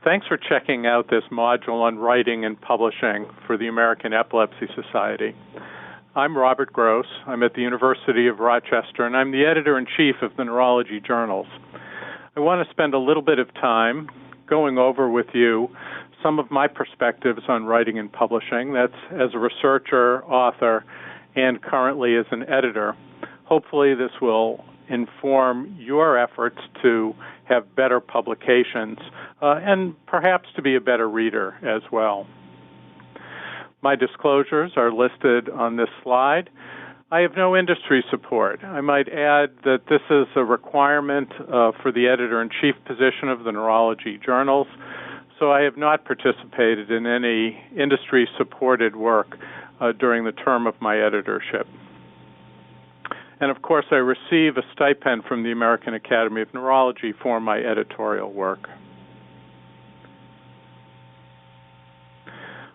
Thanks for checking out this module on writing and publishing for the American Epilepsy Society. I'm Robert Gross. I'm at the University of Rochester, and I'm the editor-in-chief of the Neurology journals. I want to spend a little bit of time going over with you some of my perspectives on writing and publishing. That's as a researcher, author, and currently as an editor. Hopefully this will inform your efforts to have better publications and perhaps to be a better reader as well. My disclosures are listed on this slide. I have no industry support. I might add that this is a requirement for the editor-in-chief position of the Neurology journals, so I have not participated in any industry-supported work during the term of my editorship. And of course, I receive a stipend from the American Academy of Neurology for my editorial work.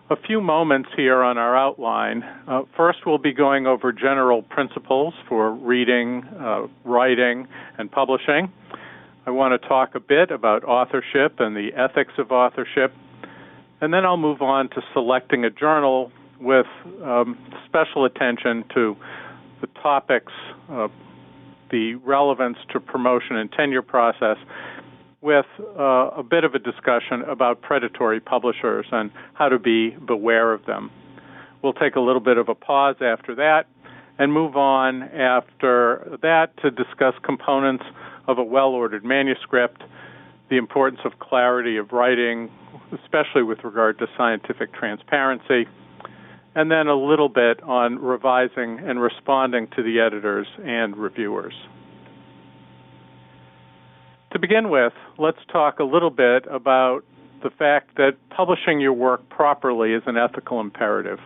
A few moments here on our outline. First, we'll be going over general principles for reading, writing, and publishing. I want to talk a bit about authorship and the ethics of authorship, and then I'll move on to selecting a journal with special attention to the topics, the relevance to promotion and tenure process, with a bit of a discussion about predatory publishers and how to be beware of them. We'll take a little bit of a pause after that and move on after that to discuss components of a well-ordered manuscript, the importance of clarity of writing, especially with regard to scientific transparency, and then a little bit on revising and responding to the editors and reviewers. To begin with, let's talk a little bit about the fact that publishing your work properly is an ethical imperative.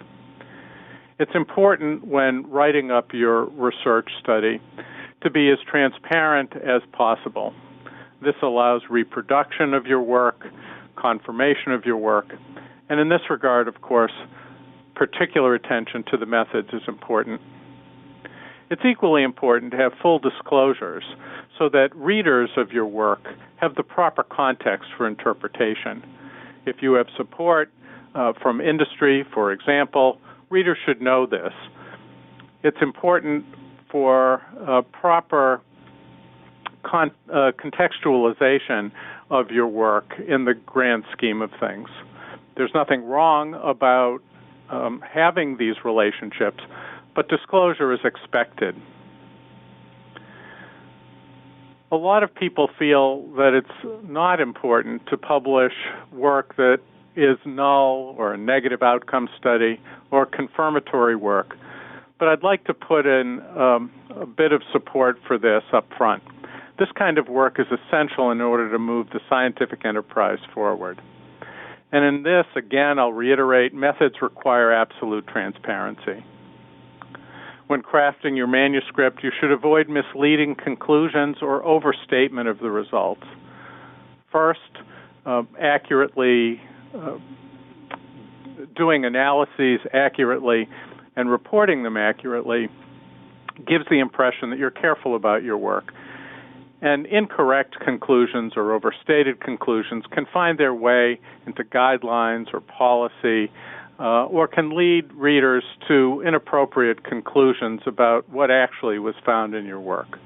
It's important when writing up your research study to be as transparent as possible. This allows reproduction of your work, confirmation of your work, and in this regard, of course, particular attention to the methods is important. It's equally important to have full disclosures so that readers of your work have the proper context for interpretation. If you have support from industry, for example, readers should know this. It's important for proper contextualization of your work in the grand scheme of things. There's nothing wrong about having these relationships, but disclosure is expected. A lot of people feel that it's not important to publish work that is null or a negative outcome study or confirmatory work, but I'd like to put in a bit of support for this up front. This kind of work is essential in order to move the scientific enterprise forward. And in this, again, I'll reiterate, methods require absolute transparency. When crafting your manuscript, you should avoid misleading conclusions or overstatement of the results. First, accurately doing analyses accurately and reporting them accurately gives the impression that you're careful about your work. And incorrect conclusions or overstated conclusions can find their way into guidelines or policy or can lead readers to inappropriate conclusions about what actually was found in your work.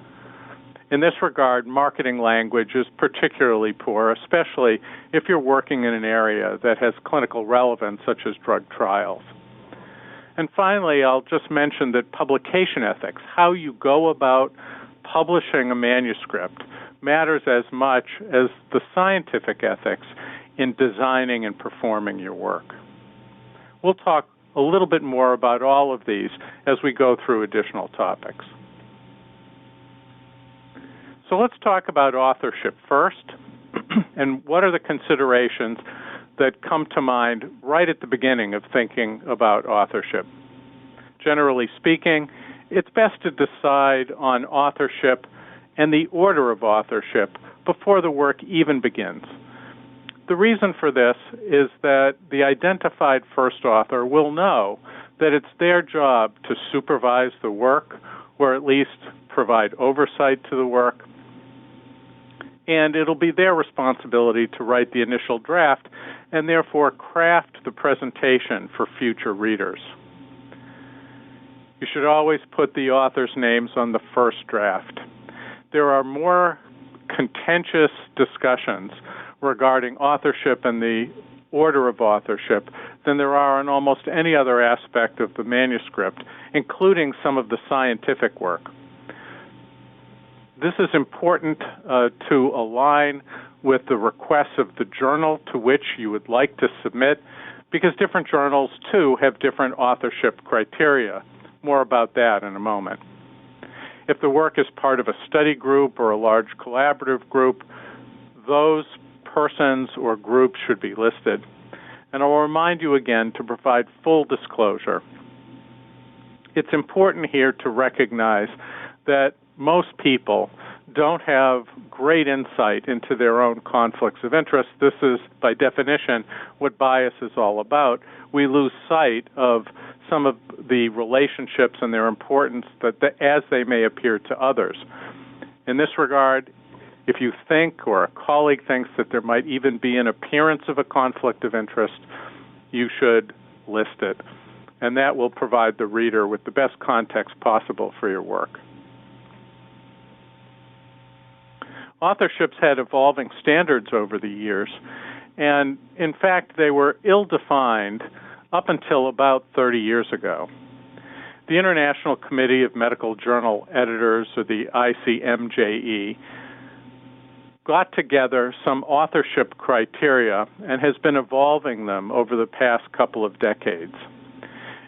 In this regard, marketing language is particularly poor, especially if you're working in an area that has clinical relevance, such as drug trials. And finally, I'll just mention that publication ethics, how you go about publishing a manuscript, matters as much as the scientific ethics in designing and performing your work. We'll talk a little bit more about all of these as we go through additional topics. So let's talk about authorship first, and what are the considerations that come to mind right at the beginning of thinking about authorship. Generally speaking, it's best to decide on authorship and the order of authorship before the work even begins. The reason for this is that the identified first author will know that it's their job to supervise the work or at least provide oversight to the work. and it'll be their responsibility to write the initial draft and therefore craft the presentation for future readers. You should always put the author's names on the first draft. There are more contentious discussions regarding authorship and the order of authorship than there are on almost any other aspect of the manuscript, including some of the scientific work. This is important to align with the requests of the journal to which you would like to submit, because different journals, too, have different authorship criteria. More about that in a moment. If the work is part of a study group or a large collaborative group, those persons or groups should be listed. And I'll remind you again to provide full disclosure. It's important here to recognize that most people don't have great insight into their own conflicts of interest. This is, by definition, what bias is all about. We lose sight of some of the relationships and their importance as they may appear to others. In this regard, if you think or a colleague thinks that there might even be an appearance of a conflict of interest, you should list it. And that will provide the reader with the best context possible for your work. Authorships had evolving standards over the years, and in fact, they were ill-defined up until about 30 years ago. The International Committee of Medical Journal Editors, or the ICMJE, got together some authorship criteria and has been evolving them over the past couple of decades.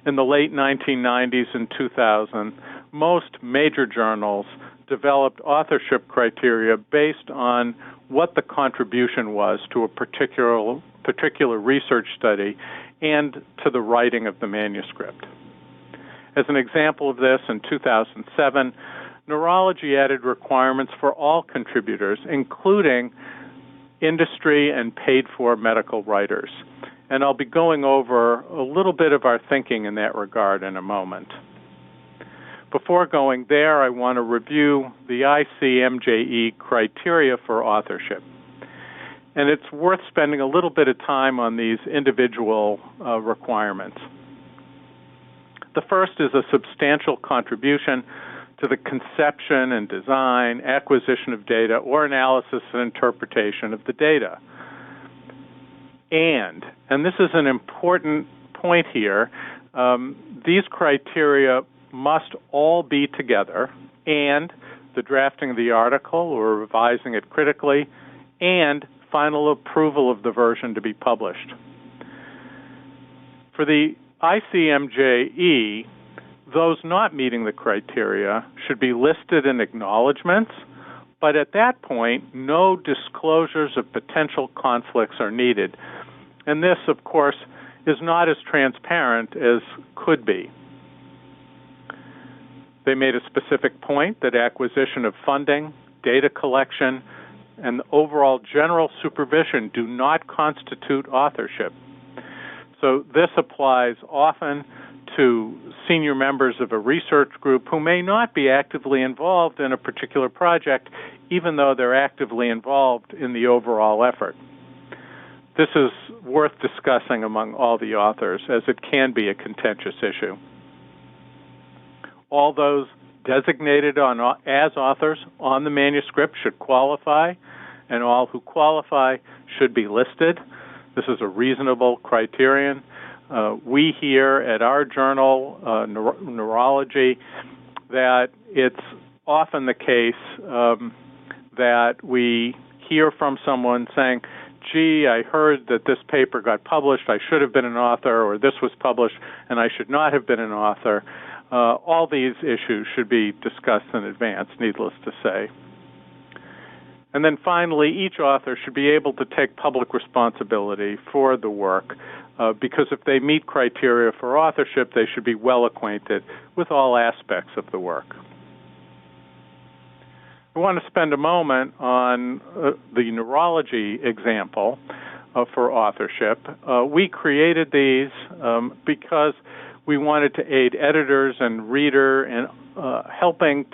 In the late 1990s and 2000, most major journals developed authorship criteria based on what the contribution was to a particular research study and to the writing of the manuscript. As an example of this, in 2007, Neurology added requirements for all contributors, including industry and paid-for medical writers. And I'll be going over a little bit of our thinking in that regard in a moment. Before going there, I want to review the ICMJE criteria for authorship. And it's worth spending a little bit of time on these individual requirements. The first is a substantial contribution to the conception and design, acquisition of data, or analysis and interpretation of the data. And this is an important point here, these criteria must all be together, and the drafting of the article or revising it critically, and final approval of the version to be published. For the ICMJE, those not meeting the criteria should be listed in acknowledgments, but at that point, no disclosures of potential conflicts are needed. And this, of course, is not as transparent as could be. They made a specific point that acquisition of funding, data collection, and overall general supervision do not constitute authorship. So this applies often to senior members of a research group who may not be actively involved in a particular project, even though they're actively involved in the overall effort. This is worth discussing among all the authors, as it can be a contentious issue. All those designated as authors on the manuscript should qualify, and all who qualify should be listed. This is a reasonable criterion. We here at our journal, Neurology, that it's often the case that we hear from someone saying, gee, I heard that this paper got published, I should have been an author, or this was published and I should not have been an author. All these issues should be discussed in advance, needless to say. And then finally, each author should be able to take public responsibility for the work, because if they meet criteria for authorship, they should be well acquainted with all aspects of the work. I want to spend a moment on the Neurology example for authorship. We created these because we wanted to aid editors and reader in helping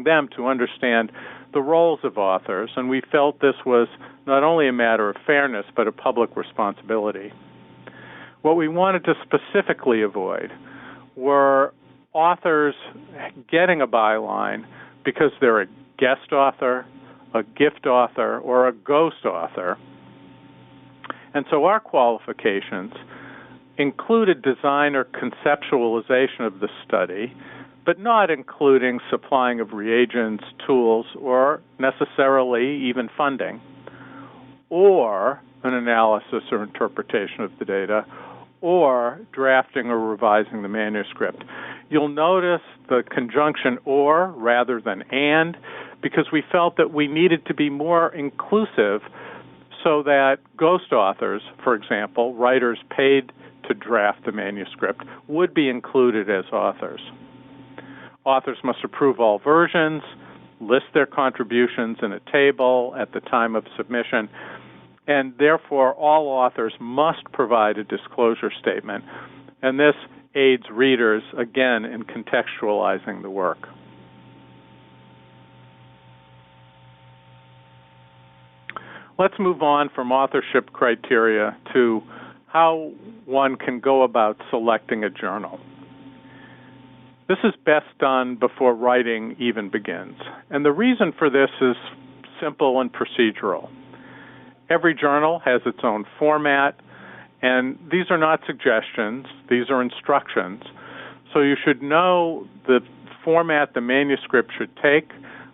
them to understand the roles of authors, and we felt this was not only a matter of fairness, but a public responsibility. What we wanted to specifically avoid were authors getting a byline because they're a guest author, a gift author, or a ghost author. And so our qualifications included design or conceptualization of the study, but not including supplying of reagents, tools, or necessarily even funding, or an analysis or interpretation of the data, or drafting or revising the manuscript. You'll notice the conjunction or rather than and, because we felt that we needed to be more inclusive so that ghost authors, for example, writers paid to draft the manuscript, would be included as authors. Authors must approve all versions, list their contributions in a table at the time of submission, and therefore all authors must provide a disclosure statement. And this aids readers, again, in contextualizing the work. Let's move on from authorship criteria to how one can go about selecting a journal. This is best done before writing even begins. And the reason for this is simple and procedural. Every journal has its own format, and these are not suggestions, these are instructions. So you should know the format the manuscript should take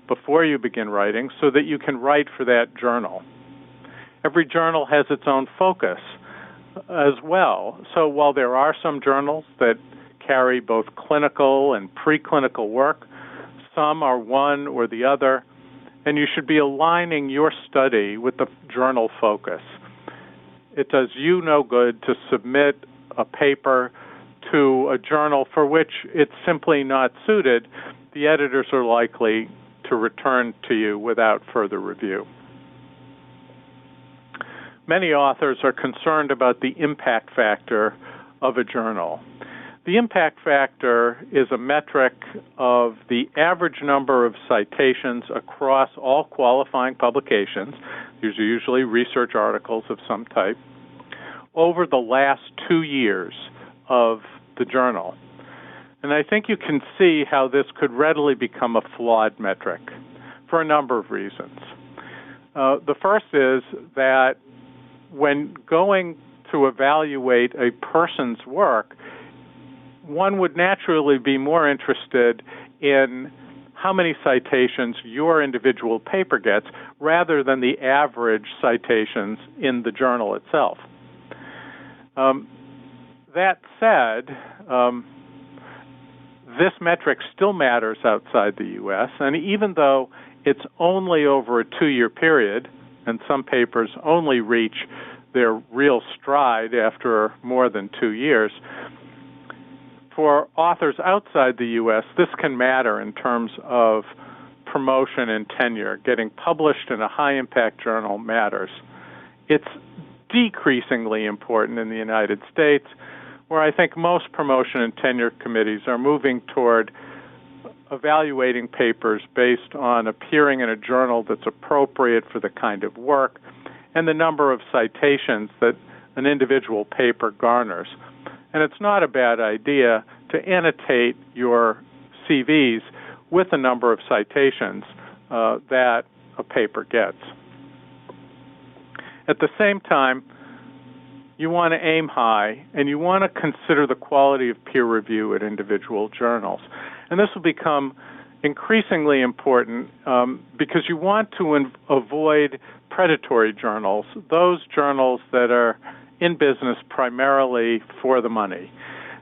before you begin writing so that you can write for that journal. Every journal has its own focus as well. So while there are some journals that carry both clinical and preclinical work, some are one or the other, and you should be aligning your study with the journal focus. It does you no good to submit a paper to a journal for which it's simply not suited. The editors are likely to return to you without further review. Many authors are concerned about the impact factor of a journal. The impact factor is a metric of the average number of citations across all qualifying publications, these are usually research articles of some type, over the last 2 years of the journal. And I think you can see how this could readily become a flawed metric for a number of reasons. The first is that when going to evaluate a person's work, one would naturally be more interested in how many citations your individual paper gets rather than the average citations in the journal itself. That said, this metric still matters outside the U.S., and even though it's only over a 2-year period, and some papers only reach their real stride after more than 2 years, for authors outside the U.S., this can matter in terms of promotion and tenure. Getting published in a high-impact journal matters. It's decreasingly important in the United States, where I think most promotion and tenure committees are moving toward evaluating papers based on appearing in a journal that's appropriate for the kind of work and the number of citations that an individual paper garners. And it's not a bad idea to annotate your CVs with the number of citations that a paper gets. At the same time, you want to aim high, and you want to consider the quality of peer review at individual journals. And this will become increasingly important because you want to avoid predatory journals, those journals that are in business primarily for the money.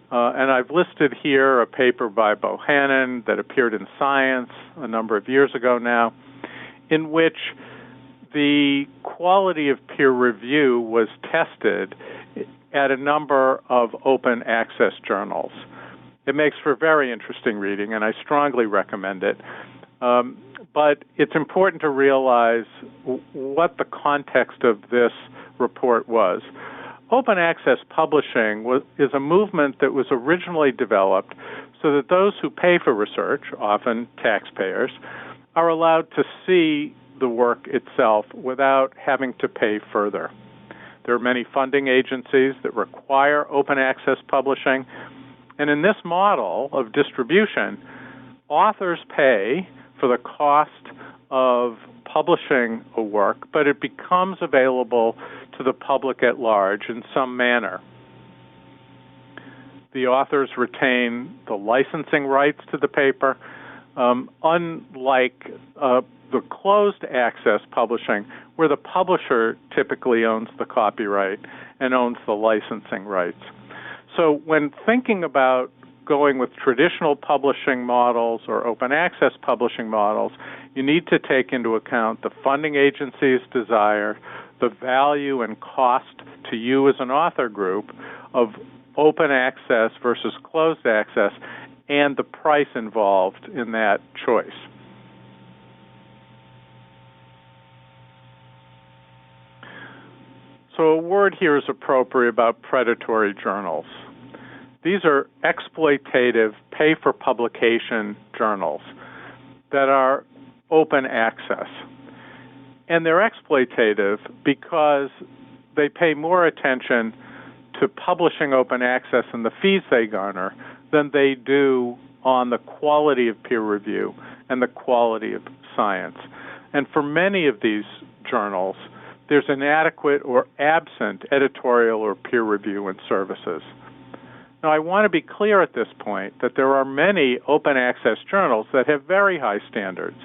And I've listed here a paper by Bohannon that appeared in Science a number of years ago now, in which the quality of peer review was tested at a number of open access journals. It makes for very interesting reading, and I strongly recommend it. But it's important to realize what the context of this report was. Open access publishing is a movement that was originally developed so that those who pay for research, often taxpayers, are allowed to see the work itself without having to pay further. There are many funding agencies that require open access publishing, and in this model of distribution, authors pay for the cost of publishing a work, but it becomes available to the public at large in some manner. The authors retain the licensing rights to the paper, unlike the closed access publishing, where the publisher typically owns the copyright and owns the licensing rights. So when thinking about going with traditional publishing models or open access publishing models, you need to take into account the funding agency's desire, the value and cost to you as an author group of open access versus closed access, and the price involved in that choice. So a word here is appropriate about predatory journals. These are exploitative, pay-for-publication journals that are open access. And they're exploitative because they pay more attention to publishing open access and the fees they garner than they do on the quality of peer review and the quality of science. And for many of these journals, there's inadequate or absent editorial or peer review and services. Now, I want to be clear at this point that there are many open access journals that have very high standards.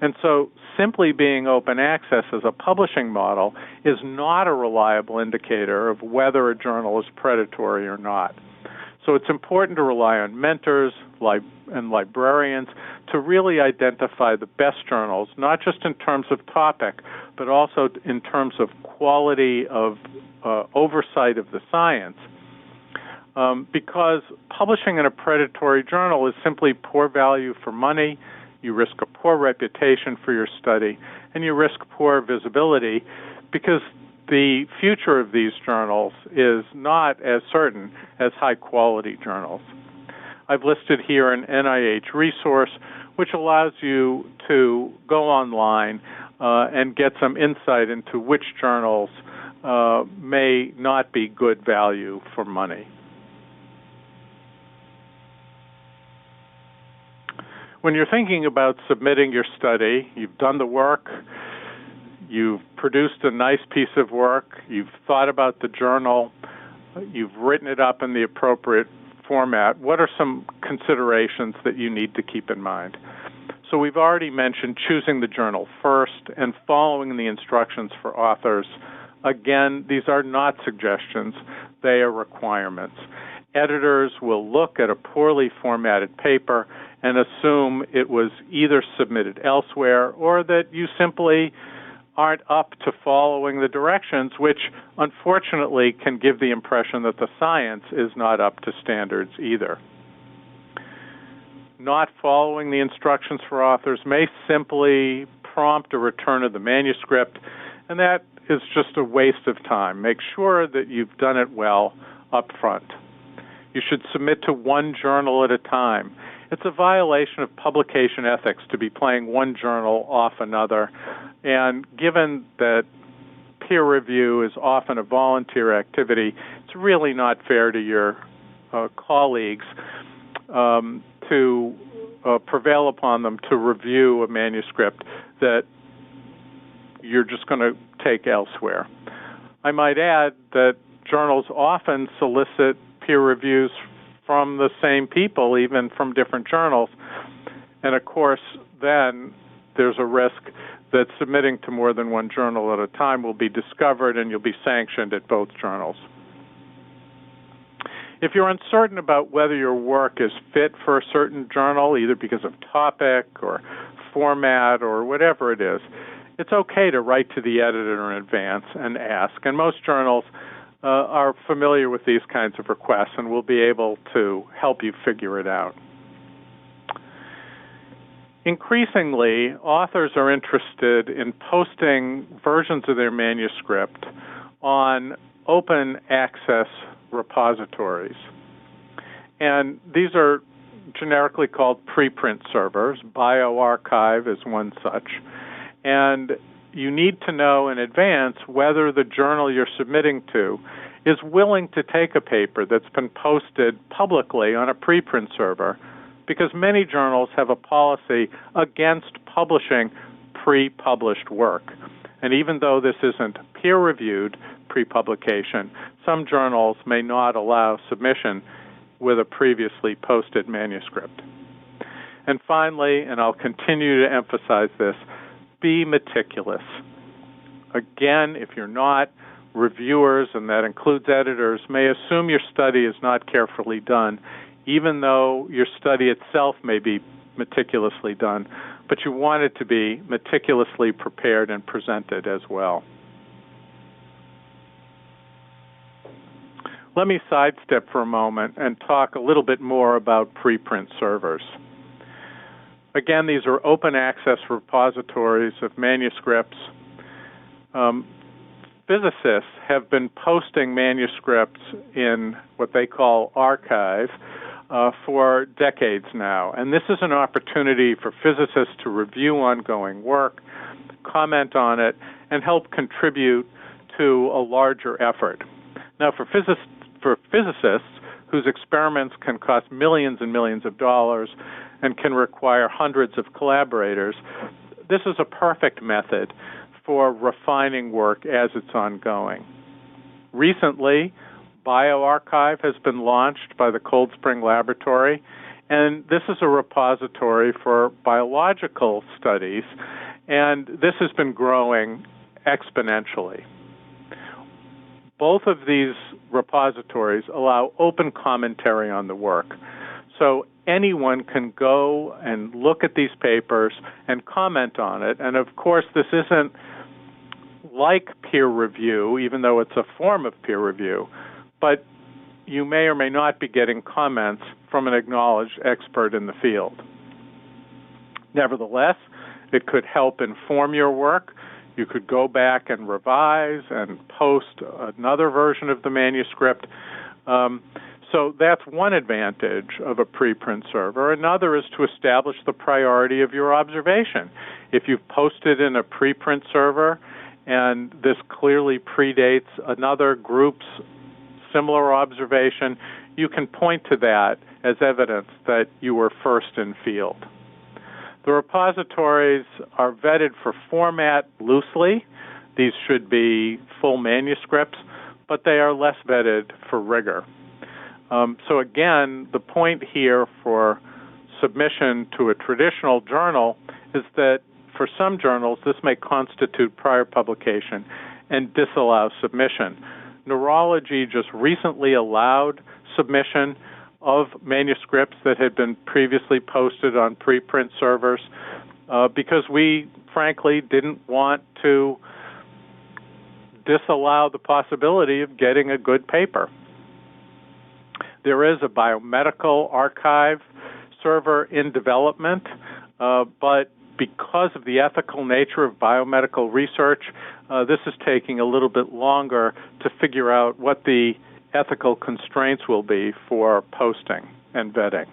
And so simply being open access as a publishing model is not a reliable indicator of whether a journal is predatory or not. So it's important to rely on mentors and librarians to really identify the best journals, not just in terms of topic, but also in terms of quality of oversight of the science. Because publishing in a predatory journal is simply poor value for money, you risk a poor reputation for your study, and you risk poor visibility because the future of these journals is not as certain as high-quality journals. I've listed here an NIH resource which allows you to go online and get some insight into which journals may not be good value for money. When you're thinking about submitting your study, you've done the work, you've produced a nice piece of work, you've thought about the journal, you've written it up in the appropriate format. What are some considerations that you need to keep in mind? So we've already mentioned choosing the journal first and following the instructions for authors. Again, these are not suggestions, they are requirements. Editors will look at a poorly formatted paper and assume it was either submitted elsewhere or that you simply aren't up to following the directions, which unfortunately can give the impression that the science is not up to standards either. Not following the instructions for authors may simply prompt a return of the manuscript, and that is just a waste of time. Make sure that you've done it well up front. You should submit to one journal at a time. It's a violation of publication ethics to be playing one journal off another, and given that peer review is often a volunteer activity, it's really not fair to your colleagues to prevail upon them to review a manuscript that you're just going to take elsewhere. I might add that journals often solicit peer reviews from the same people, even from different journals. And of course, then there's a risk that submitting to more than one journal at a time will be discovered and you'll be sanctioned at both journals. If you're uncertain about whether your work is fit for a certain journal, either because of topic or format or whatever it is, it's okay to write to the editor in advance and ask. And most journals are familiar with these kinds of requests and will be able to help you figure it out. Increasingly, authors are interested in posting versions of their manuscript on open access repositories. And these are generically called preprint servers. BioArchive is one such. And you need to know in advance whether the journal you're submitting to is willing to take a paper that's been posted publicly on a preprint server, because many journals have a policy against publishing pre-published work. And even though this isn't peer-reviewed pre-publication, some journals may not allow submission with a previously posted manuscript. And finally, and I'll continue to emphasize this, be meticulous. Again, if you're not, reviewers, and that includes editors, may assume your study is not carefully done, even though your study itself may be meticulously done, but you want it to be meticulously prepared and presented as well. Let me sidestep for a moment and talk a little bit more about preprint servers. Again, these are open access repositories of manuscripts. Physicists have been posting manuscripts in what they call archive for decades now. And this is an opportunity for physicists to review ongoing work, comment on it, and help contribute to a larger effort. Now, for physicists whose experiments can cost millions and millions of dollars and can require hundreds of collaborators, this is a perfect method for refining work as it's ongoing. Recently, BioArchive has been launched by the Cold Spring Laboratory, and this is a repository for biological studies, and this has been growing exponentially. Both of these repositories allow open commentary on the work. So anyone can go and look at these papers and comment on it. And of course, this isn't like peer review, even though it's a form of peer review, but you may or may not be getting comments from an acknowledged expert in the field. Nevertheless, it could help inform your work. You could go back and revise and post another version of the manuscript. So that's one advantage of a preprint server. Another is to establish the priority of your observation. If you've posted in a preprint server and this clearly predates another group's similar observation, you can point to that as evidence that you were first in field. The repositories are vetted for format loosely. These should be full manuscripts, but they are less vetted for rigor. So again, the point here for submission to a traditional journal is that for some journals, this may constitute prior publication and disallow submission. Neurology just recently allowed submission of manuscripts that had been previously posted on preprint servers because we, frankly, didn't want to disallow the possibility of getting a good paper. There is a biomedical archive server in development, but because of the ethical nature of biomedical research, this is taking a little bit longer to figure out what the ethical constraints will be for posting and vetting.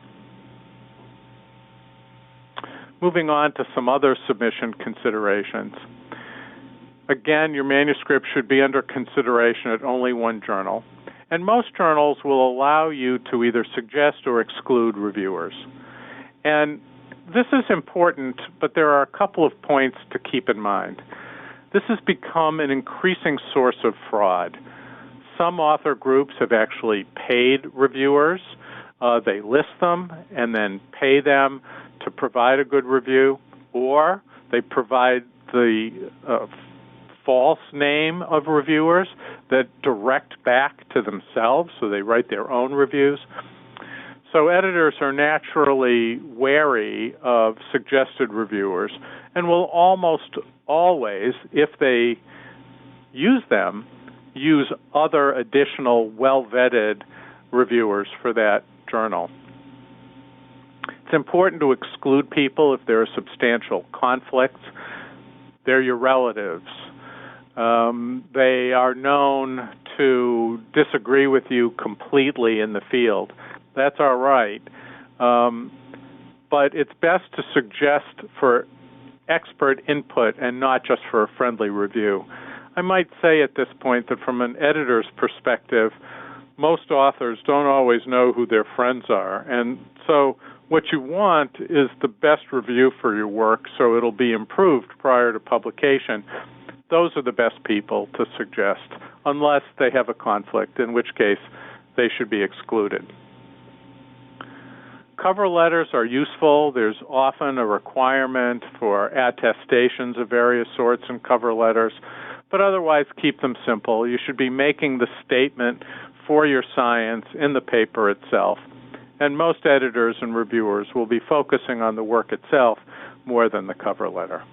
Moving on to some other submission considerations. Again, your manuscript should be under consideration at only one journal, and most journals will allow you to either suggest or exclude reviewers. And this is important, but there are a couple of points to keep in mind. This has become an increasing source of fraud. Some author groups have actually paid reviewers. They list them and then pay them to provide a good review, or they provide the false name of reviewers that direct back to themselves, so they write their own reviews. So editors are naturally wary of suggested reviewers and will almost always, if they use them, use other additional well-vetted reviewers for that journal. It's important to exclude people if there are substantial conflicts. They're your relatives. They are known to disagree with you completely in the field. That's all right. but it's best to suggest for expert input and not just for a friendly review. I might say at this point that from an editor's perspective, most authors don't always know who their friends are, and so what you want is the best review for your work so it'll be improved prior to publication. Those are the best people to suggest, unless they have a conflict, in which case they should be excluded. Cover letters are useful. There's often a requirement for attestations of various sorts in cover letters, but otherwise keep them simple. You should be making the statement for your science in the paper itself, and most editors and reviewers will be focusing on the work itself more than the cover letter.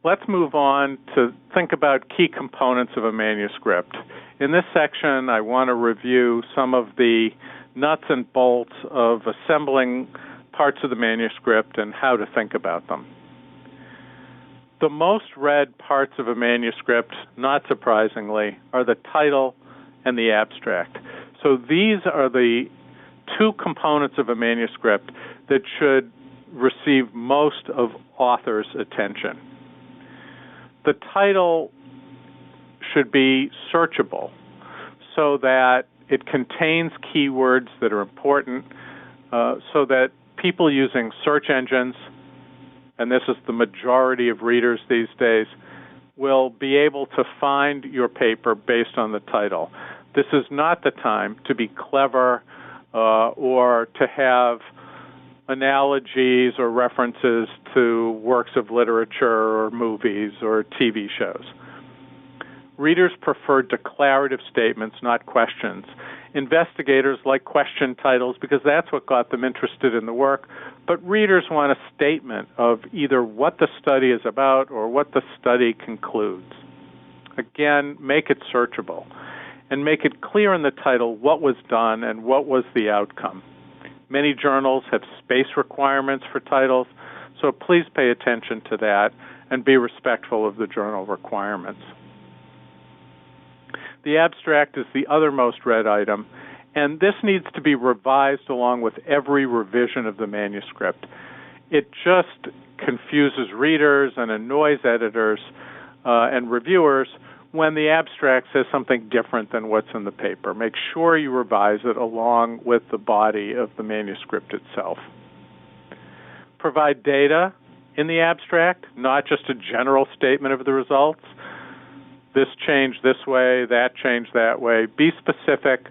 Let's move on to think about key components of a manuscript. In this section, I want to review some of the nuts and bolts of assembling parts of the manuscript and how to think about them. The most read parts of a manuscript, not surprisingly, are the title and the abstract. So these are the two components of a manuscript that should receive most of authors' attention. The title should be searchable so that it contains keywords that are important, so that people using search engines, and this is the majority of readers these days, will be able to find your paper based on the title. This is not the time to be clever or to have analogies or references to works of literature or movies or TV shows. Readers prefer declarative statements, not questions. Investigators like question titles because that's what got them interested in the work, but readers want a statement of either what the study is about or what the study concludes. Again, make it searchable, and make it clear in the title what was done and what was the outcome. Many journals have space requirements for titles, so please pay attention to that and be respectful of the journal requirements. The abstract is the other most read item, and this needs to be revised along with every revision of the manuscript. It just confuses readers and annoys editors and reviewers when the abstract says something different than what's in the paper. Make sure you revise it along with the body of the manuscript itself. Provide data in the abstract, not just a general statement of the results. This changed this way, that changed that way. Be specific.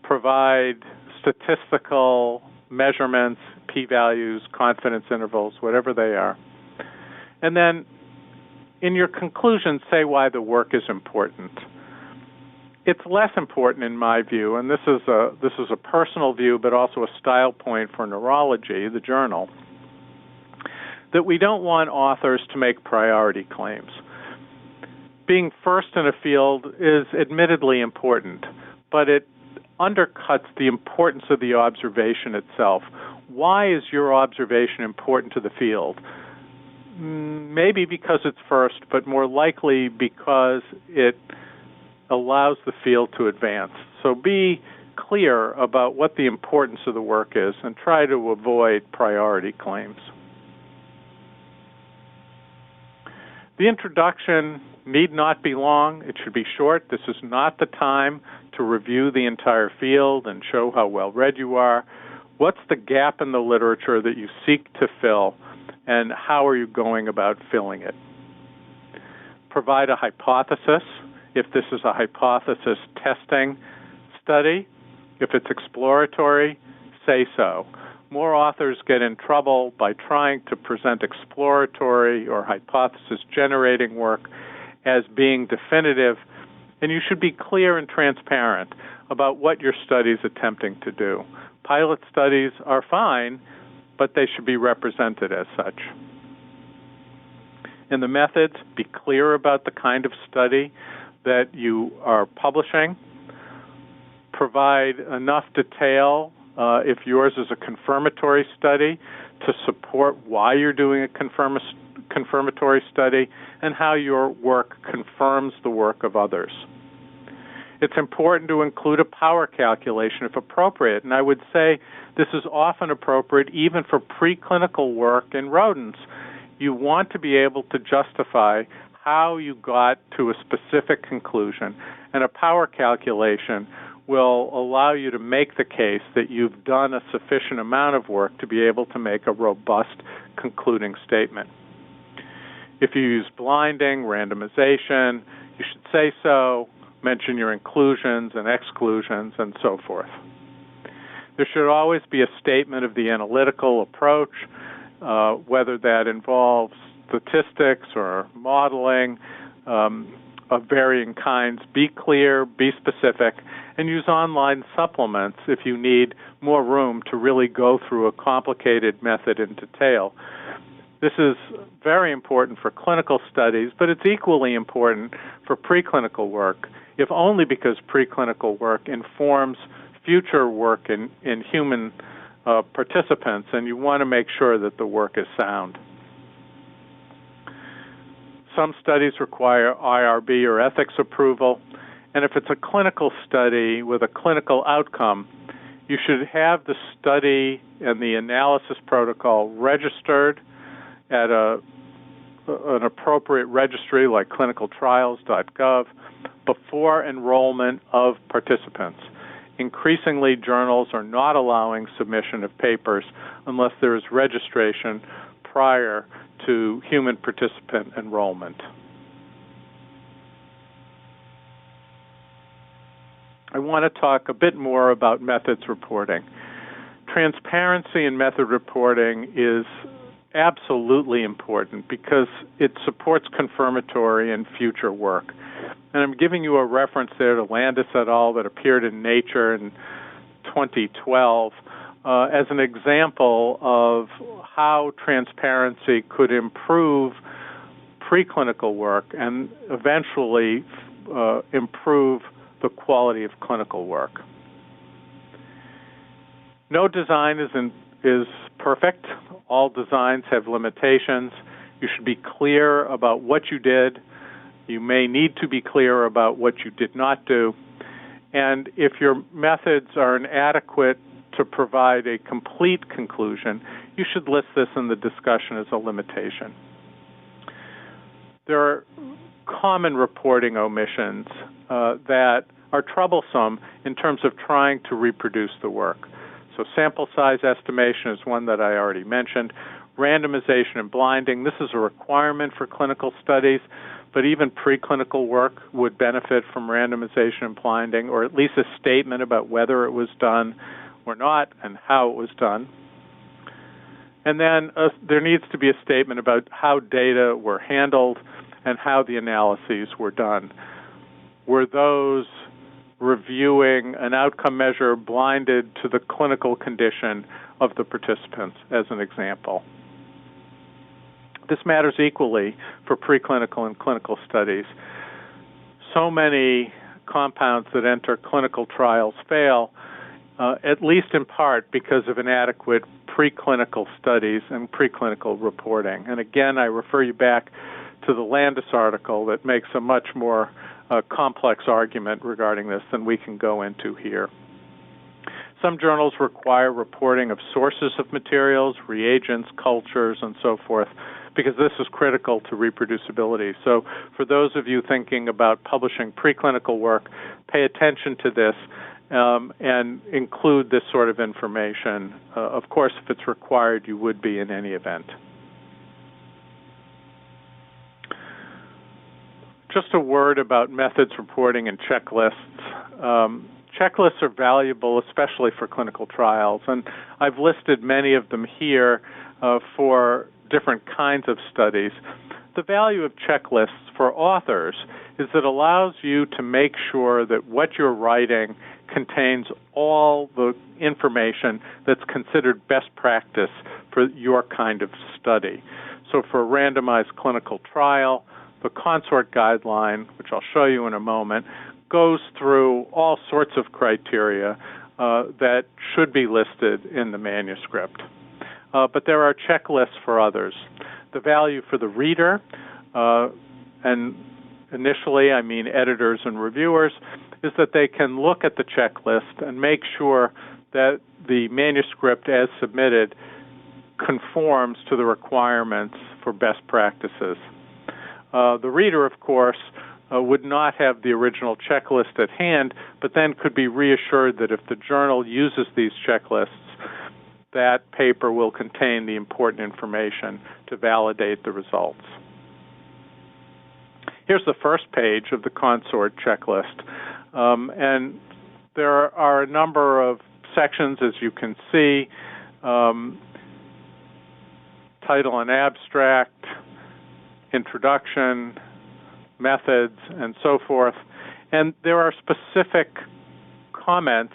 Provide statistical measurements, p-values, confidence intervals, whatever they are. And then in your conclusion, say why the work is important. It's less important in my view, and this is a personal view, but also a style point for Neurology, the journal, that we don't want authors to make priority claims. Being first in a field is admittedly important, but it undercuts the importance of the observation itself. Why is your observation important to the field? Maybe because it's first, but more likely because it allows the field to advance. So be clear about what the importance of the work is and try to avoid priority claims. The introduction need not be long. It should be short. This is not the time to review the entire field and show how well read you are. What's the gap in the literature that you seek to fill, and how are you going about filling it? Provide a hypothesis. If this is a hypothesis testing study, if it's exploratory, say so. More authors get in trouble by trying to present exploratory or hypothesis-generating work as being definitive, and you should be clear and transparent about what your study is attempting to do. Pilot studies are fine, but they should be represented as such. In the methods, be clear about the kind of study that you are publishing. Provide enough detail, if yours is a confirmatory study, to support why you're doing a confirmatory study and how your work confirms the work of others. It's important to include a power calculation if appropriate, and I would say this is often appropriate even for preclinical work in rodents. You want to be able to justify how you got to a specific conclusion, and a power calculation will allow you to make the case that you've done a sufficient amount of work to be able to make a robust concluding statement. If you use blinding, randomization, you should say so, mention your inclusions and exclusions, and so forth. There should always be a statement of the analytical approach, whether that involves statistics or modeling of varying kinds. Be clear, be specific, and use online supplements if you need more room to really go through a complicated method in detail. This is very important for clinical studies, but it's equally important for preclinical work, if only because preclinical work informs future work in human participants, and you want to make sure that the work is sound. Some studies require IRB or ethics approval, and if it's a clinical study with a clinical outcome, you should have the study and the analysis protocol registered at an appropriate registry like clinicaltrials.gov before enrollment of participants. Increasingly, journals are not allowing submission of papers unless there is registration prior to human participant enrollment. I want to talk a bit more about methods reporting. Transparency in method reporting is absolutely important because it supports confirmatory and future work. And I'm giving you a reference there to Landis et al. That appeared in Nature in 2012 as an example of how transparency could improve preclinical work and eventually improve the quality of clinical work. No design is perfect. All designs have limitations. You should be clear about what you did. You may need to be clear about what you did not do. And if your methods are inadequate to provide a complete conclusion, you should list this in the discussion as a limitation. There are common reporting omissions that are troublesome in terms of trying to reproduce the work. So sample size estimation is one that I already mentioned. Randomization and blinding, this is a requirement for clinical studies, but even preclinical work would benefit from randomization and blinding, or at least a statement about whether it was done or not and how it was done. And then there needs to be a statement about how data were handled and how the analyses were done. Were those reviewing an outcome measure blinded to the clinical condition of the participants, as an example? This matters equally for preclinical and clinical studies. So many compounds that enter clinical trials fail, at least in part because of inadequate preclinical studies and preclinical reporting. And again, I refer you back to the Landis article that makes a much more complex argument regarding this than we can go into here. Some journals require reporting of sources of materials, reagents, cultures, and so forth, because this is critical to reproducibility. So for those of you thinking about publishing preclinical work, pay attention to this and include this sort of information. Of course, if it's required, you would be in any event. Just a word about methods reporting and checklists. Checklists are valuable, especially for clinical trials, and I've listed many of them here for different kinds of studies. The value of checklists for authors is that it allows you to make sure that what you're writing contains all the information that's considered best practice for your kind of study. So for a randomized clinical trial, the consort guideline, which I'll show you in a moment, goes through all sorts of criteria that should be listed in the manuscript. But there are checklists for others. The value for the reader, and initially I mean editors and reviewers, is that they can look at the checklist and make sure that the manuscript as submitted conforms to the requirements for best practices. The reader, of course, would not have the original checklist at hand, but then could be reassured that if the journal uses these checklists, that paper will contain the important information to validate the results. Here's the first page of the consort checklist, and there are a number of sections, as you can see, title and abstract, introduction, methods, and so forth. And there are specific comments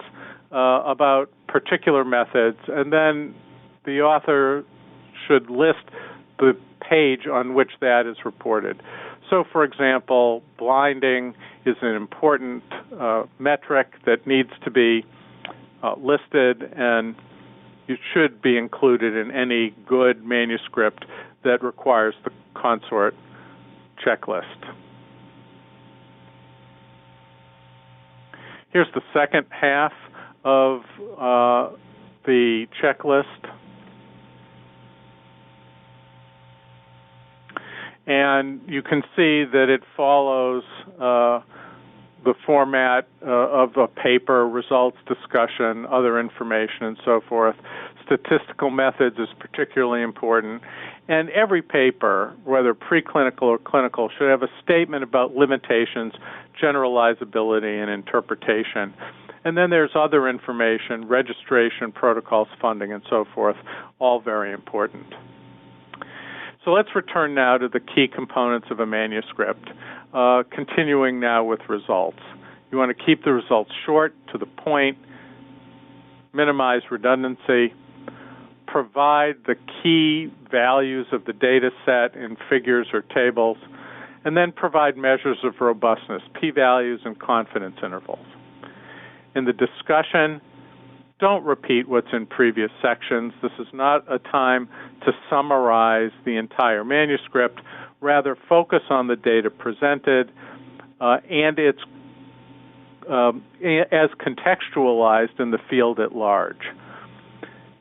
about particular methods, and then the author should list the page on which that is reported. So, for example, blinding is an important metric that needs to be listed, and it should be included in any good manuscript that requires the consort checklist. Here's the second half of the checklist. And you can see that it follows the format of a paper, results discussion, other information, and so forth. Statistical methods is particularly important. And every paper, whether preclinical or clinical, should have a statement about limitations, generalizability, and interpretation. And then there's other information, registration, protocols, funding, and so forth, all very important. So let's return now to the key components of a manuscript, continuing now with results. You want to keep the results short, to the point, minimize redundancy, provide the key values of the data set in figures or tables, and then provide measures of robustness, p-values, and confidence intervals. In the discussion, don't repeat what's in previous sections. This is not a time to summarize the entire manuscript. Rather, focus on the data presented and its as contextualized in the field at large.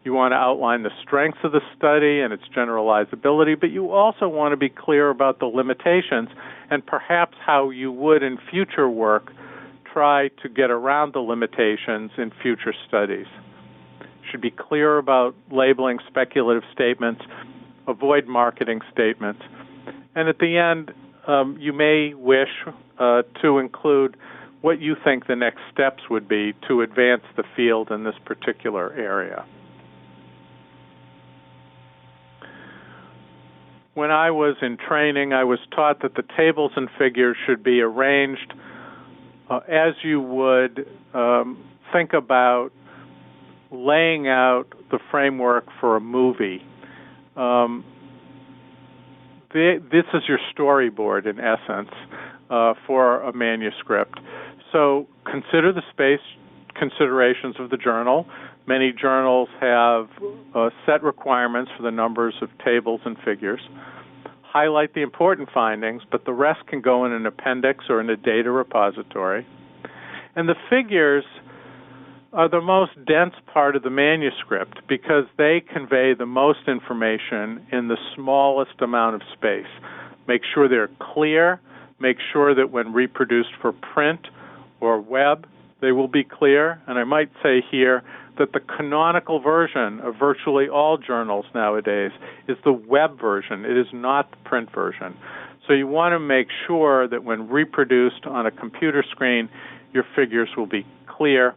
You want to outline the strengths of the study and its generalizability, but you also want to be clear about the limitations and perhaps how you would in future work try to get around the limitations in future studies. Should be clear about labeling speculative statements, avoid marketing statements, and at the end, you may wish to include what you think the next steps would be to advance the field in this particular area. When I was in training, I was taught that the tables and figures should be arranged as you would think about laying out the framework for a movie. This is your storyboard, in essence, for a manuscript. So consider the space considerations of the journal. Many journals have set requirements for the numbers of tables and figures. Highlight the important findings, but the rest can go in an appendix or in a data repository. And the figures are the most dense part of the manuscript because they convey the most information in the smallest amount of space. Make sure they're clear. Make sure that when reproduced for print or web, they will be clear. And I might say here that the canonical version of virtually all journals nowadays is the web version. It is not the print version. So you want to make sure that when reproduced on a computer screen, your figures will be clear.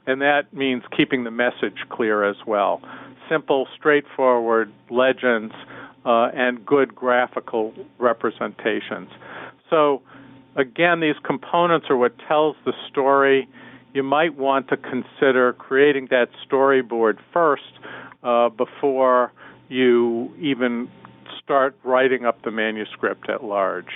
And that means keeping the message clear as well. Simple, straightforward legends and good graphical representations. So again, these components are what tells the story. You might want to consider creating that storyboard first before you even start writing up the manuscript at large.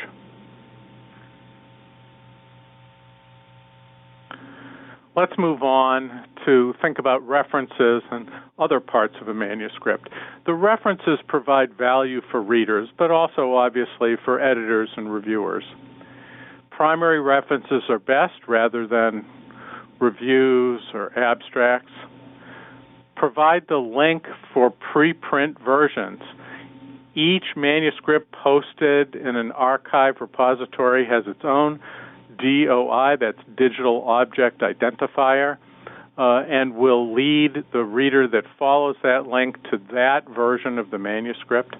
Let's move on to think about references and other parts of a manuscript. The references provide value for readers, but also obviously for editors and reviewers. primary references are best rather than reviews or abstracts. Provide the link for preprint versions. Each manuscript posted in an archive repository has its own DOI, that's Digital Object Identifier, and will lead the reader that follows that link to that version of the manuscript.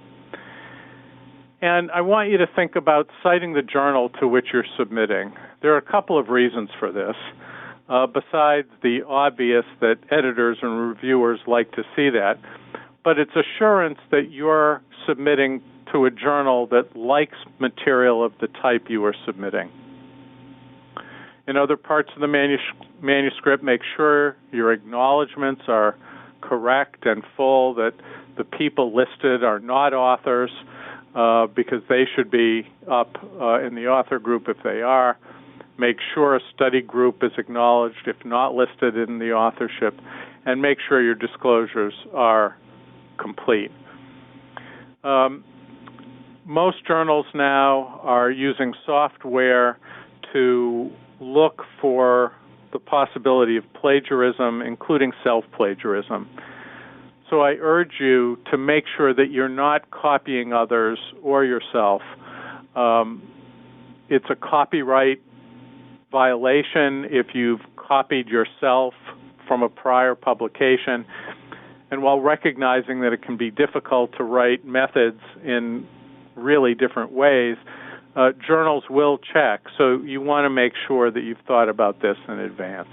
And I want you to think about citing the journal to which you're submitting. There are a couple of reasons for this, besides the obvious that editors and reviewers like to see that, but it's assurance that you're submitting to a journal that likes material of the type you are submitting. In other parts of the manuscript, make sure your acknowledgments are correct and full, that the people listed are not authors, because they should be up in the author group if they are. Make sure a study group is acknowledged if not listed in the authorship, and make sure your disclosures are complete. Most journals now are using software to look for the possibility of plagiarism, including self-plagiarism. So I urge you to make sure that you're not copying others or yourself. It's a copyright violation if you've copied yourself from a prior publication. And while recognizing that it can be difficult to write methods in really different ways, journals will check. So you want to make sure that you've thought about this in advance.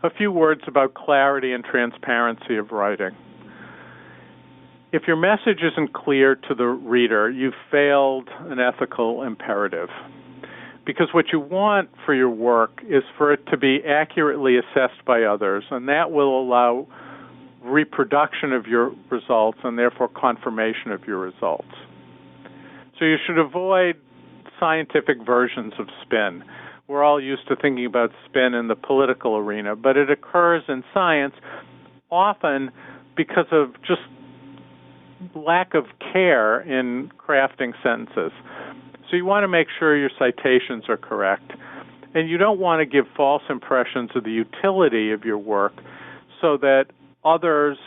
A few words about clarity and transparency of writing. If your message isn't clear to the reader, you've failed an ethical imperative. Because what you want for your work is for it to be accurately assessed by others, and that will allow reproduction of your results and therefore confirmation of your results. So you should avoid scientific versions of spin. We're all used to thinking about spin in the political arena, but it occurs in science often because of just lack of care in crafting sentences. So you want to make sure your citations are correct, and you don't want to give false impressions of the utility of your work so that others,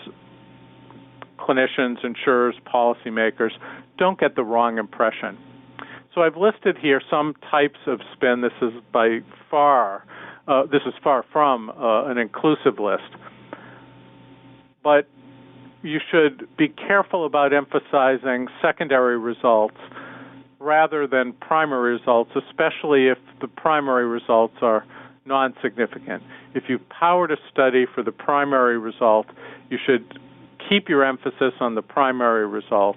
clinicians, insurers, policymakers, don't get the wrong impression. So I've listed here some types of spin. This is far from an inclusive list. But you should be careful about emphasizing secondary results rather than primary results, especially if the primary results are non-significant. If you've powered a study for the primary result, you should keep your emphasis on the primary result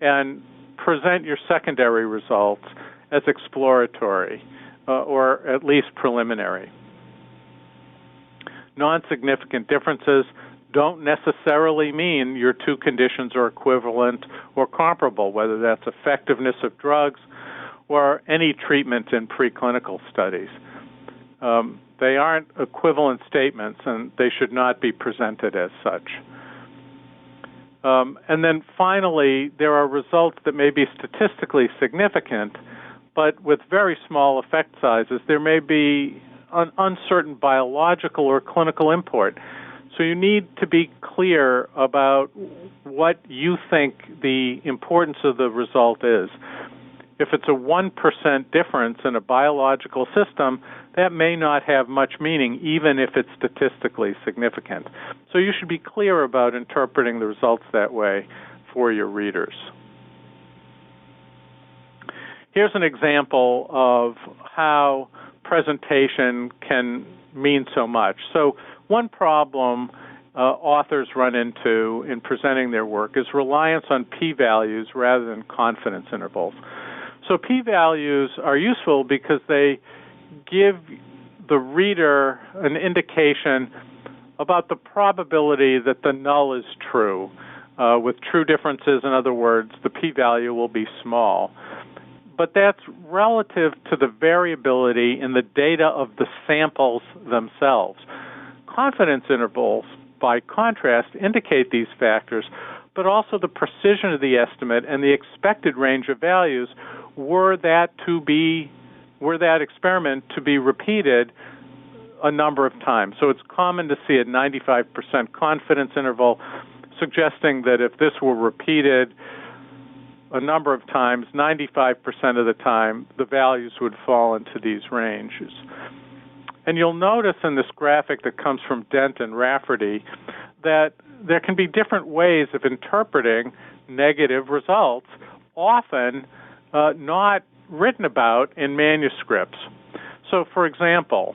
and present your secondary results as exploratory or at least preliminary. Non-significant differences don't necessarily mean your two conditions are equivalent or comparable, whether that's effectiveness of drugs or any treatment in preclinical studies. They aren't equivalent statements, and they should not be presented as such. And then finally, there are results that may be statistically significant, but with very small effect sizes, there may be an uncertain biological or clinical import. So you need to be clear about what you think the importance of the result is. If it's a 1% difference in a biological system, that may not have much meaning, even if it's statistically significant. So you should be clear about interpreting the results that way for your readers. Here's an example of how presentation can mean so much. So one problem authors run into in presenting their work is reliance on p-values rather than confidence intervals. So p-values are useful because they give the reader an indication about the probability that the null is true. With true differences, in other words, the p-value will be small. But that's relative to the variability in the data of the samples themselves. Confidence intervals, by contrast, indicate these factors, but also the precision of the estimate and the expected range of values were that experiment to be repeated a number of times. So it's common to see a 95% confidence interval, suggesting that if this were repeated a number of times, 95% of the time, the values would fall into these ranges. And you'll notice in this graphic that comes from Dent and Rafferty that there can be different ways of interpreting negative results, often not written about in manuscripts. So, for example,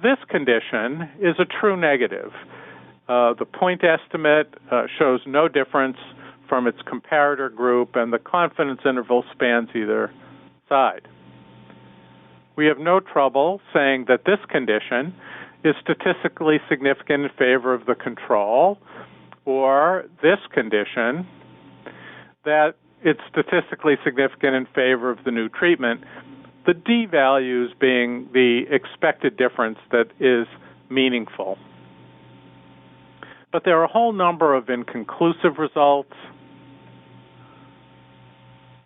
this condition is a true negative. The point estimate shows no difference from its comparator group, and the confidence interval spans either side. We have no trouble saying that this condition is statistically significant in favor of the control, or this condition that it's statistically significant in favor of the new treatment, the D values being the expected difference that is meaningful. But there are a whole number of inconclusive results,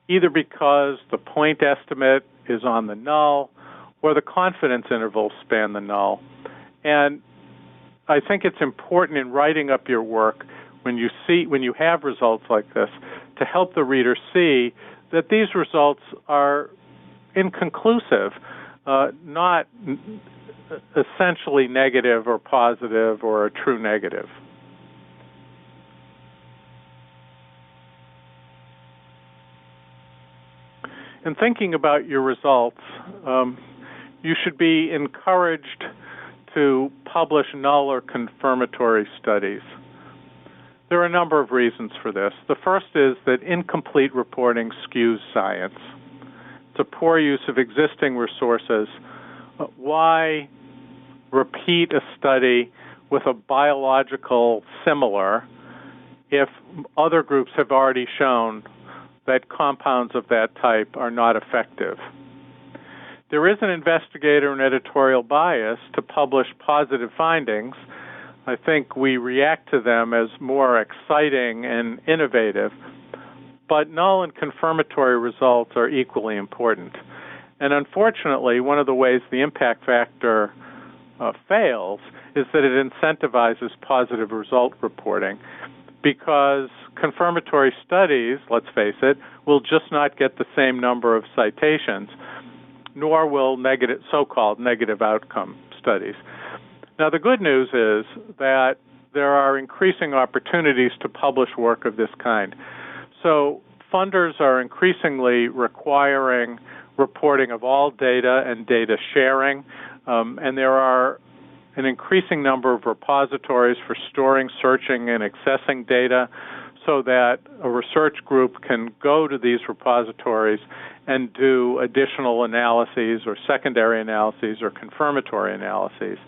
either because the point estimate is on the null or the confidence intervals span the null. And I think it's important in writing up your work when you have results like this to help the reader see that these results are inconclusive, not essentially negative or positive or a true negative. In thinking about your results, you should be encouraged to publish null or confirmatory studies. There are a number of reasons for this. The first is that incomplete reporting skews science. It's a poor use of existing resources. Why repeat a study with a biological similar if other groups have already shown that compounds of that type are not effective? There is an investigator and editorial bias to publish positive findings. I think we react to them as more exciting and innovative, but null and confirmatory results are equally important. And unfortunately, one of the ways the impact factor fails is that it incentivizes positive result reporting, because confirmatory studies, let's face it, will just not get the same number of citations, nor will so-called negative outcome studies. Now, the good news is that there are increasing opportunities to publish work of this kind. So funders are increasingly requiring reporting of all data and data sharing, and there are an increasing number of repositories for storing, searching, and accessing data so that a research group can go to these repositories and do additional analyses or secondary analyses or confirmatory analyses.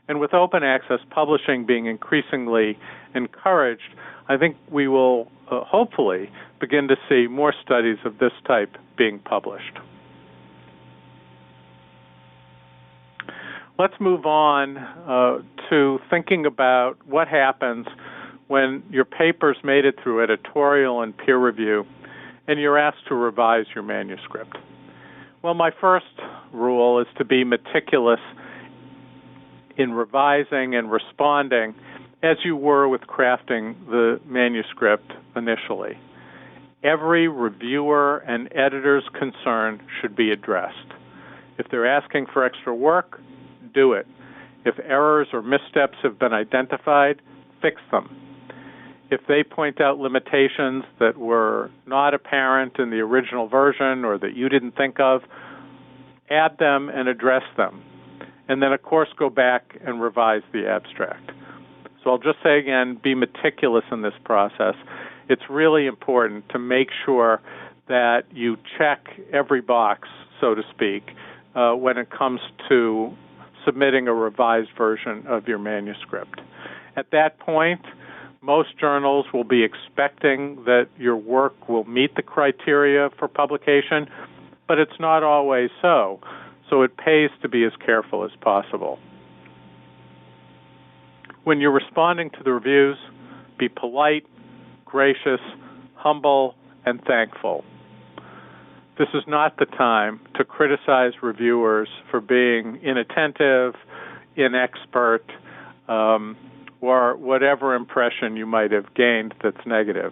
And with open access publishing being increasingly encouraged, I think we will hopefully begin to see more studies of this type being published. Let's move on to thinking about what happens when your paper's made it through editorial and peer review and you're asked to revise your manuscript. Well, my first rule is to be meticulous in revising and responding as you were with crafting the manuscript initially. Every reviewer and editor's concern should be addressed. If they're asking for extra work, do it. If errors or missteps have been identified, fix them. If they point out limitations that were not apparent in the original version or that you didn't think of, add them and address them. And then, of course, go back and revise the abstract. So I'll just say again, be meticulous in this process. It's really important to make sure that you check every box, so to speak, when it comes to submitting a revised version of your manuscript. At that point, most journals will be expecting that your work will meet the criteria for publication, but it's not always so. So it pays to be as careful as possible. When you're responding to the reviews, be polite, gracious, humble, and thankful. This is not the time to criticize reviewers for being inattentive, inexpert, or whatever impression you might have gained that's negative.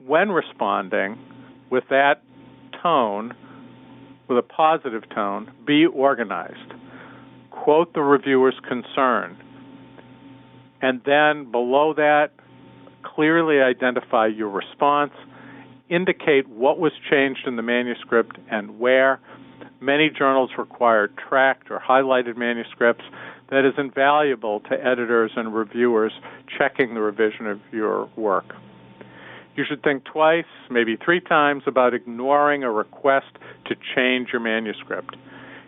When responding with that tone, with a positive tone, be organized. Quote the reviewer's concern. And then below that, clearly identify your response, indicate what was changed in the manuscript and where. Many journals require tracked or highlighted manuscripts. That is invaluable to editors and reviewers checking the revision of your work. You should think twice, maybe 3 times, about ignoring a request to change your manuscript.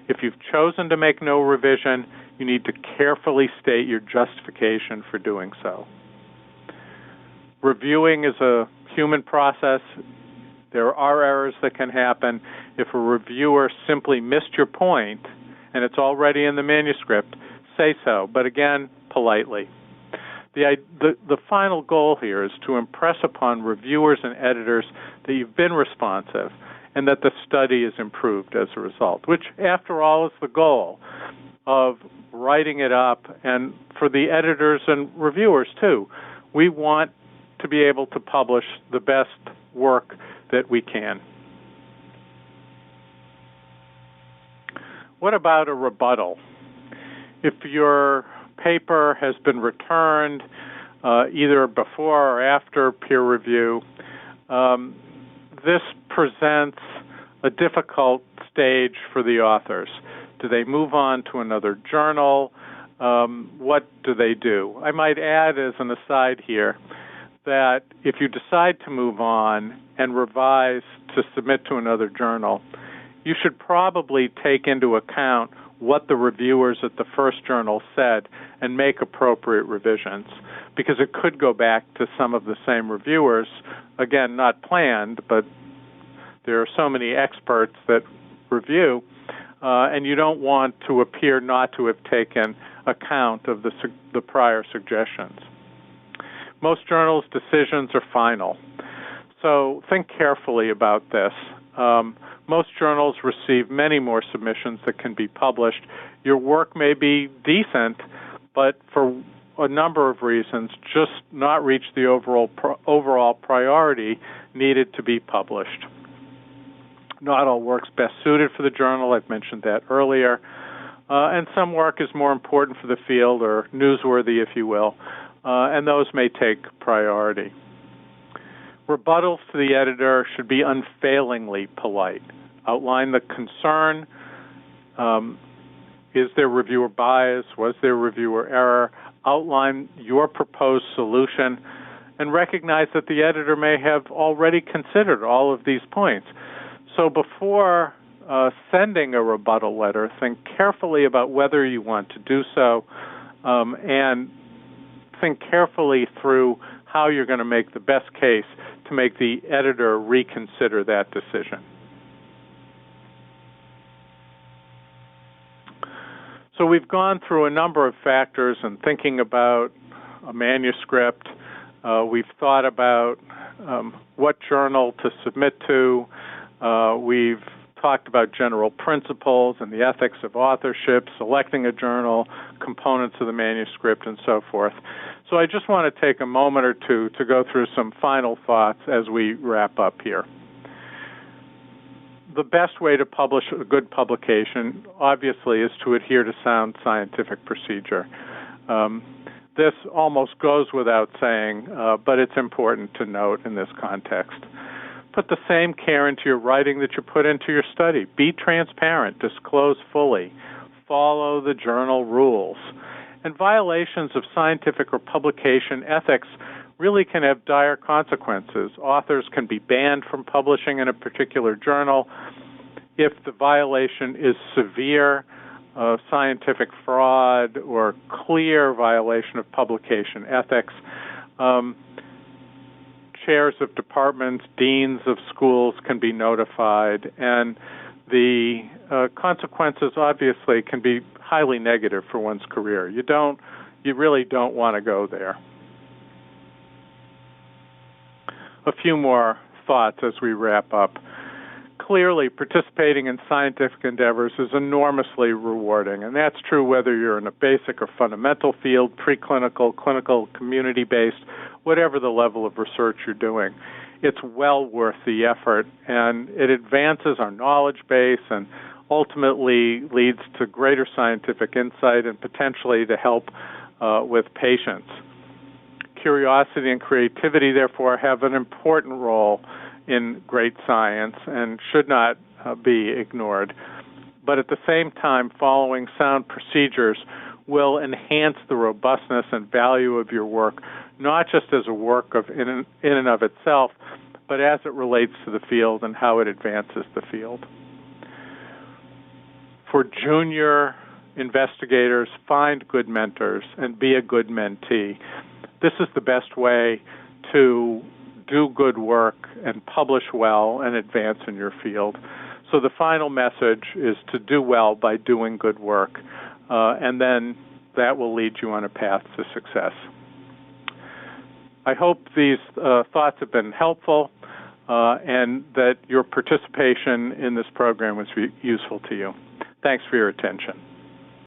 If you've chosen to make no revision, you need to carefully state your justification for doing so. Reviewing is a human process. There are errors that can happen. If a reviewer simply missed your point and it's already in the manuscript, say so, but again, politely. The final goal here is to impress upon reviewers and editors that you've been responsive and that the study is improved as a result, which, after all, is the goal of writing it up, and for the editors and reviewers, too. We want to be able to publish the best work that we can. What about a rebuttal? If your paper has been returned either before or after peer review, this presents a difficult stage for the authors. Do they move on to another journal? What do they do? I might add as an aside here that if you decide to move on and revise to submit to another journal, you should probably take into account what the reviewers at the first journal said and make appropriate revisions, because it could go back to some of the same reviewers, again, not planned, but there are so many experts that review, and you don't want to appear not to have taken account of the prior suggestions. Most journals' decisions are final, so think carefully about this. Most journals receive many more submissions that can be published. Your work may be decent, but for a number of reasons, just not reach the overall priority needed to be published. Not all work's best suited for the journal. I've mentioned that earlier. And some work is more important for the field or newsworthy, if you will, and those may take priority. Rebuttals to the editor should be unfailingly polite. Outline the concern. Is there reviewer bias? Was there reviewer error? Outline your proposed solution and recognize that the editor may have already considered all of these points. So before sending a rebuttal letter, think carefully about whether you want to do so and think carefully through how you're going to make the best case to make the editor reconsider that decision. So we've gone through a number of factors in thinking about a manuscript. We've thought about what journal to submit to. We've talked about general principles and the ethics of authorship, selecting a journal, components of the manuscript, and so forth. So I just want to take a moment or two to go through some final thoughts as we wrap up here. The best way to publish a good publication, obviously, is to adhere to sound scientific procedure. This almost goes without saying, but it's important to note in this context. Put the same care into your writing that you put into your study. Be transparent. Disclose fully. Follow the journal rules. And violations of scientific or publication ethics really can have dire consequences. Authors can be banned from publishing in a particular journal if the violation is severe, scientific fraud, or clear violation of publication ethics. Chairs of departments, deans of schools can be notified, and the consequences obviously can be highly negative for one's career. You really don't want to go there. a few more thoughts as we wrap up. Clearly, participating in scientific endeavors is enormously rewarding, and that's true whether you're in a basic or fundamental field, preclinical, clinical, community-based, whatever the level of research you're doing. It's well worth the effort, and it advances our knowledge base and ultimately leads to greater scientific insight and potentially to help with patients. Curiosity and creativity, therefore, have an important role in great science and should not be ignored. But at the same time, following sound procedures will enhance the robustness and value of your work, not just as a work in and of itself, but as it relates to the field and how it advances the field. For junior investigators, find good mentors and be a good mentee. This is the best way to do good work and publish well and advance in your field. So the final message is to do well by doing good work, and then that will lead you on a path to success. I hope these thoughts have been helpful and that your participation in this program was useful to you. Thanks for your attention.